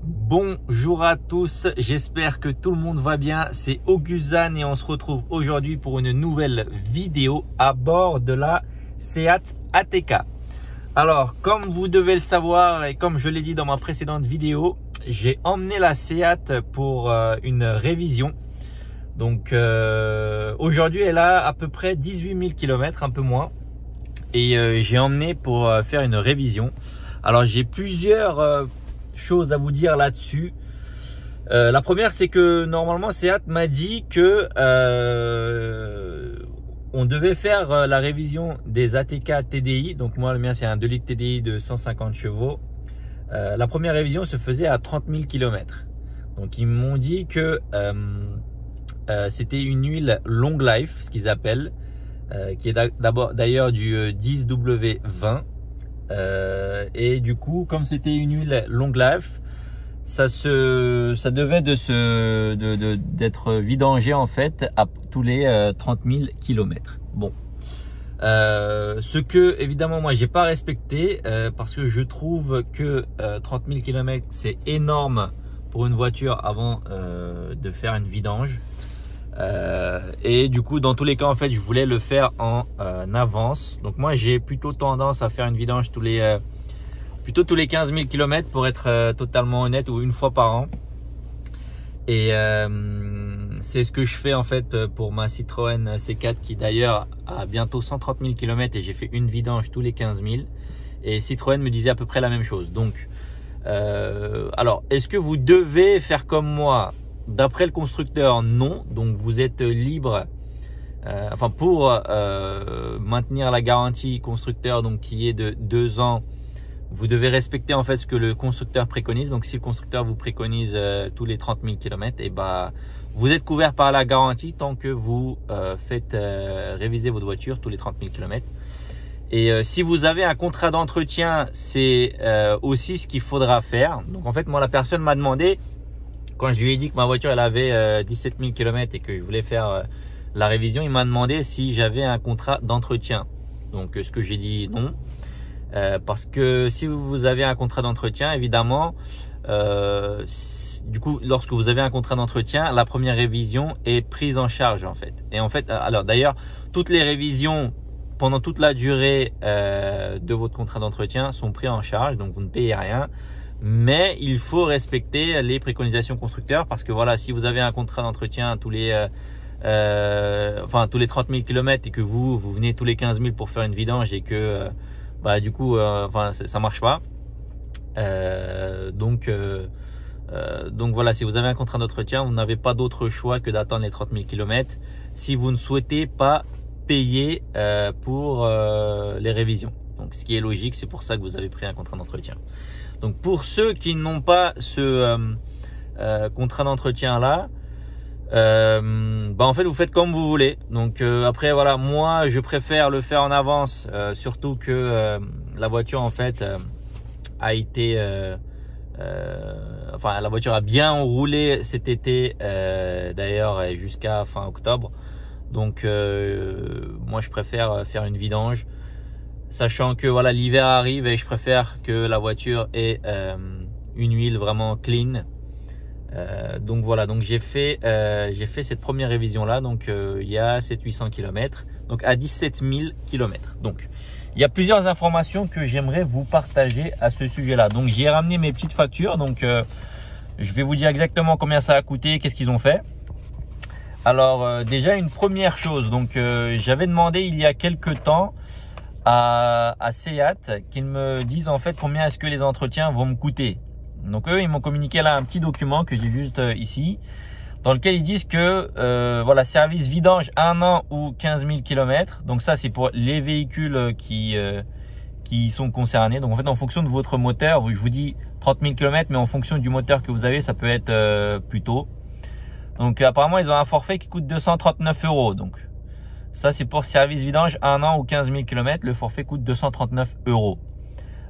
Bonjour à tous, j'espère que tout le monde va bien. C'est Auguzan et on se retrouve aujourd'hui pour une nouvelle vidéo à bord de la Seat ATK. Alors, comme vous devez le savoir et comme je l'ai dit dans ma précédente vidéo, j'ai emmené la Seat pour une révision. Donc aujourd'hui, elle a à peu près 18 000 km, un peu moins. Et j'ai emmené pour faire une révision. Alors, j'ai plusieurs choses à vous dire là-dessus. La première, c'est que normalement Seat m'a dit que on devait faire la révision des ATK TDI. Donc moi, le mien, c'est un 2 litres TDI de 150 chevaux. La première révision se faisait à 30 000 km. Donc ils m'ont dit que c'était une huile long life, ce qu'ils appellent, qui est d'abord d'ailleurs du 10W20. Et du coup, comme c'était une huile long life, ça devait d'être vidangé en fait à tous les 30 000 km. Bon, ce que évidemment moi j'ai pas respecté parce que je trouve que 30 000 km c'est énorme pour une voiture avant de faire une vidange. Et du coup, dans tous les cas, en fait, je voulais le faire en avance. Donc moi, j'ai plutôt tendance à faire une vidange plutôt tous les 15 000 km pour être totalement honnête, ou une fois par an. Et c'est ce que je fais en fait pour ma Citroën C4 qui d'ailleurs a bientôt 130 000 km et j'ai fait une vidange tous les 15 000. Et Citroën me disait à peu près la même chose. Donc, alors, est-ce que vous devez faire comme moi? D'après le constructeur, non. Donc vous êtes libre, enfin pour maintenir la garantie constructeur, donc qui est de 2 ans, vous devez respecter en fait ce que le constructeur préconise. Donc si le constructeur vous préconise tous les 30 000 km, et bah vous êtes couvert par la garantie tant que vous faites réviser votre voiture tous les 30 000 km. Et si vous avez un contrat d'entretien, c'est aussi ce qu'il faudra faire. Donc en fait, moi la personne m'a demandé, quand je lui ai dit que ma voiture elle avait 17 000 km et que je voulais faire la révision, il m'a demandé si j'avais un contrat d'entretien. Donc ce que j'ai dit non, parce que si vous avez un contrat d'entretien, évidemment, du coup lorsque vous avez un contrat d'entretien, la première révision est prise en charge en fait. Et en fait, alors d'ailleurs, toutes les révisions pendant toute la durée de votre contrat d'entretien sont prises en charge, donc vous ne payez rien. Mais il faut respecter les préconisations constructeurs, parce que voilà, si vous avez un contrat d'entretien tous les 30 000 km et que vous venez tous les 15 000 pour faire une vidange et que du coup ça marche pas. Donc voilà, si vous avez un contrat d'entretien, vous n'avez pas d'autre choix que d'attendre les 30 000 km si vous ne souhaitez pas payer pour les révisions. Donc ce qui est logique, c'est pour ça que vous avez pris un contrat d'entretien. Donc pour ceux qui n'ont pas ce contrat d'entretien là, en fait vous faites comme vous voulez. Donc après voilà, moi je préfère le faire en avance, surtout que la voiture en fait a été la voiture a bien roulé cet été, d'ailleurs jusqu'à fin octobre. Donc moi je préfère faire une vidange, sachant que voilà, l'hiver arrive et je préfère que la voiture ait une huile vraiment clean. Donc voilà, donc j'ai fait cette première révision là, donc il y a 700-800 km, donc à 17 000 km. Donc il y a plusieurs informations que j'aimerais vous partager à ce sujet là. Donc j'ai ramené mes petites factures, donc je vais vous dire exactement combien ça a coûté, qu'est-ce qu'ils ont fait. Alors déjà une première chose, donc j'avais demandé il y a quelques temps à Seat qu'ils me disent en fait combien est-ce que les entretiens vont me coûter. Donc eux, ils m'ont communiqué là un petit document que j'ai juste ici, dans lequel ils disent que voilà, service vidange 1 an ou 15 000 km. Donc ça c'est pour les véhicules qui sont concernés. Donc en fait, en fonction de votre moteur, je vous dis 30 000 km, mais en fonction du moteur que vous avez, ça peut être plus tôt. Donc apparemment ils ont un forfait qui coûte 239 €. Donc ça c'est pour service vidange 1 an ou 15 000 km, le forfait coûte 239 €.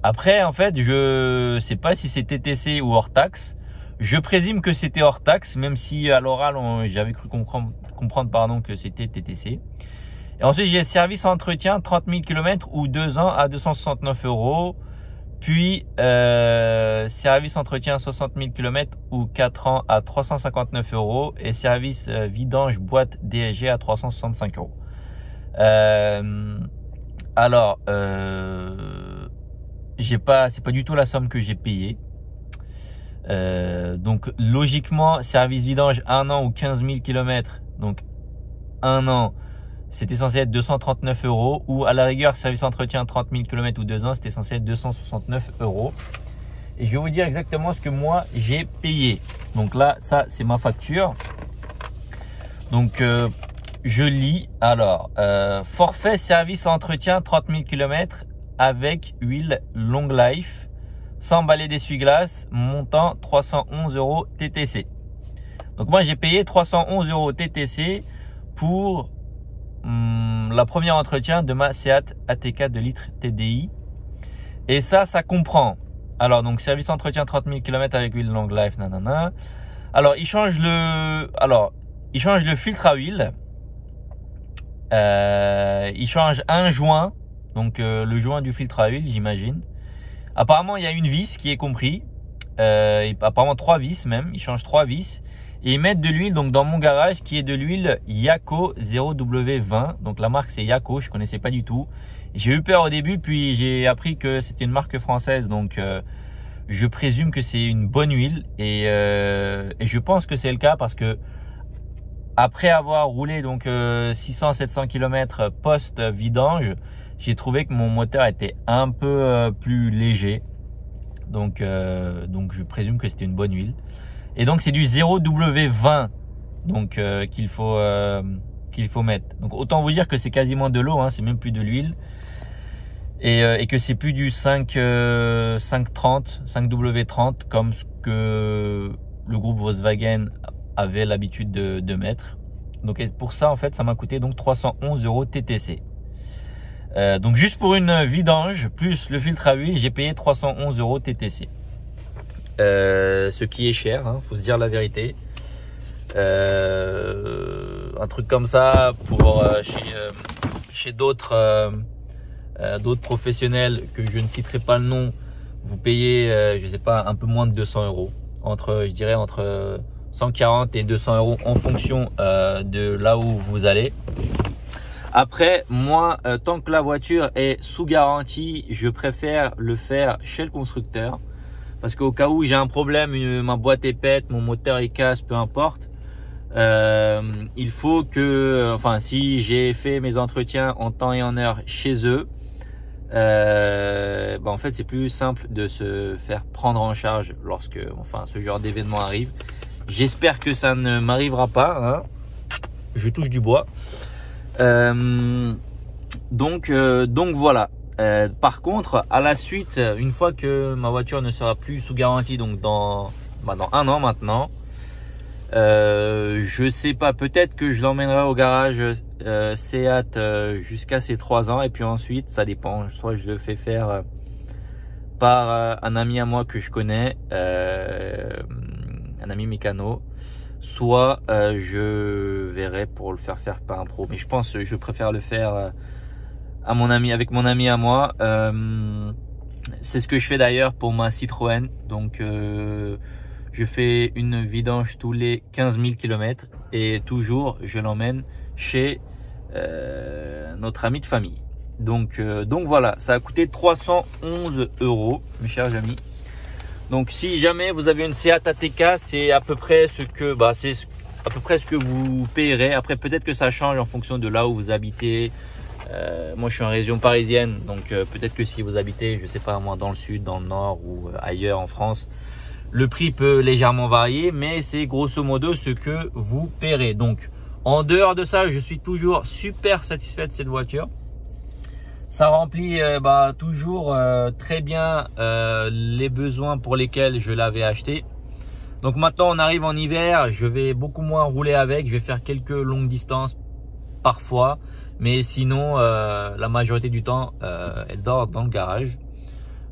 Après en fait, je sais pas si c'est TTC ou hors taxe. Je présume que c'était hors taxe, même si à l'oral j'avais cru comprendre que c'était TTC. Et ensuite j'ai service entretien 30 000 km ou 2 ans à 269 €. Puis, service entretien 60 000 km ou 4 ans à 359 €. Et service vidange boîte DSG à 365 €. Alors, c'est pas du tout la somme que j'ai payée. Donc, logiquement, service vidange 1 an ou 15 000 km. Donc, 1 an, c'était censé être 239 €, ou à la rigueur, service entretien 30 000 km ou 2 ans, c'était censé être 269 €. Et je vais vous dire exactement ce que moi j'ai payé. Donc là, ça c'est ma facture. Donc je lis. Alors, forfait service entretien 30 000 km avec huile Long Life, sans balai d'essuie-glace, montant 311 € TTC. Donc moi j'ai payé 311 € TTC pour la première entretien de ma Seat ATK 2 litres TDI. Et ça comprend. Alors, donc, service entretien 30 000 km avec huile Long Life, nanana. Alors, il change le filtre à huile. Il change un joint. Donc, le joint du filtre à huile, j'imagine. Apparemment, il y a une vis qui est compris. Apparemment, 3 vis même. Il change 3 vis. Et ils mettent de l'huile donc dans mon garage qui est de l'huile Yako 0W20. Donc la marque c'est Yako, je connaissais pas du tout. J'ai eu peur au début, puis j'ai appris que c'était une marque française. Donc je présume que c'est une bonne huile et je pense que c'est le cas parce que après avoir roulé donc 600-700 km post vidange, j'ai trouvé que mon moteur était un peu plus léger. Donc je présume que c'était une bonne huile. Et donc c'est du 0W20 donc qu'il faut mettre. Donc autant vous dire que c'est quasiment de l'eau, hein, c'est même plus de l'huile. Et que c'est plus du 5W30 comme ce que le groupe Volkswagen avait l'habitude de mettre. Donc pour ça en fait ça m'a coûté donc 311 € TTC. Donc juste pour une vidange plus le filtre à huile, j'ai payé 311 € TTC. Ce qui est cher, hein, faut se dire la vérité. Un truc comme ça pour chez d'autres professionnels que je ne citerai pas le nom, vous payez je sais pas, un peu moins de 200 €, je dirais entre 140 et 200 € en fonction de là où vous allez. Après moi, tant que la voiture est sous garantie, je préfère le faire chez le constructeur. Parce qu'au cas où j'ai un problème, ma boîte est pète, mon moteur est casse, peu importe. Il faut que, si j'ai fait mes entretiens en temps et en heure chez eux, en fait, c'est plus simple de se faire prendre en charge lorsque, ce genre d'événement arrive. J'espère que ça ne m'arrivera pas, hein. Je touche du bois. Donc voilà. Par contre, à la suite, une fois que ma voiture ne sera plus sous garantie, donc dans 1 an maintenant, je sais pas, peut-être que je l'emmènerai au garage Seat jusqu'à ses 3 ans et puis ensuite, ça dépend. Soit je le fais faire par un ami à moi que je connais, un ami mécano, soit je verrai pour le faire par un pro. Mais je pense que je préfère le faire avec mon ami à moi. C'est ce que je fais d'ailleurs pour ma Citroën. Donc je fais une vidange tous les 15 000 km et toujours je l'emmène chez notre ami de famille. Donc voilà, ça a coûté 311 €, mes chers amis. Donc si jamais vous avez une Seat ATK, c'est à peu près ce que vous payerez. Après peut-être que ça change en fonction de là où vous habitez. Moi je suis en région parisienne, donc peut-être que si vous habitez, je sais pas moi, dans le sud, dans le nord ou ailleurs en France, le prix peut légèrement varier, mais c'est grosso modo ce que vous paierez. Donc en dehors de ça, je suis toujours super satisfait de cette voiture. Ça remplit toujours très bien les besoins pour lesquels je l'avais acheté. Donc maintenant on arrive en hiver, je vais beaucoup moins rouler avec, je vais faire quelques longues distances parfois. Mais sinon, la majorité du temps, elle dort dans le garage.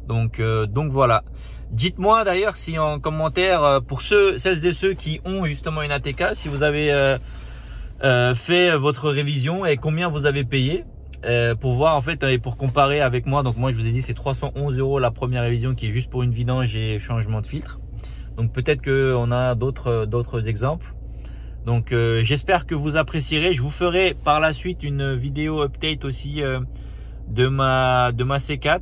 Donc voilà. Dites-moi d'ailleurs si en commentaire, pour celles et ceux qui ont justement une ATK, si vous avez fait votre révision et combien vous avez payé. pour voir en fait et pour comparer avec moi. Donc moi je vous ai dit c'est 311 € la première révision qui est juste pour une vidange et changement de filtre. Donc peut-être qu'on a d'autres exemples. Donc j'espère que vous apprécierez. Je vous ferai par la suite une vidéo update aussi de ma C4.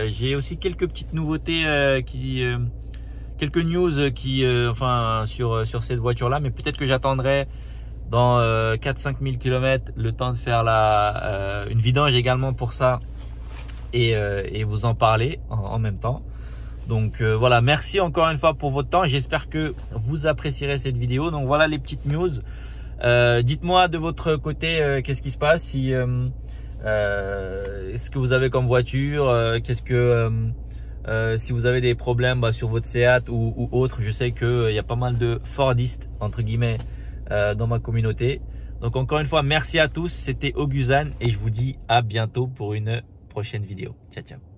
J'ai aussi quelques petites nouveautés quelques news enfin sur cette voiture là, mais peut-être que j'attendrai dans 4-5 000 km le temps de faire une vidange également pour ça et vous en parler en même temps. Donc voilà, merci encore une fois pour votre temps. J'espère que vous apprécierez cette vidéo. Donc voilà les petites news. Dites-moi de votre côté qu'est-ce qui se passe, si ce que vous avez comme voiture, si vous avez des problèmes sur votre Seat ou autre. Je sais qu'il y a pas mal de Fordistes entre guillemets dans ma communauté. Donc encore une fois, merci à tous. C'était Auguzan et je vous dis à bientôt pour une prochaine vidéo. Ciao ciao.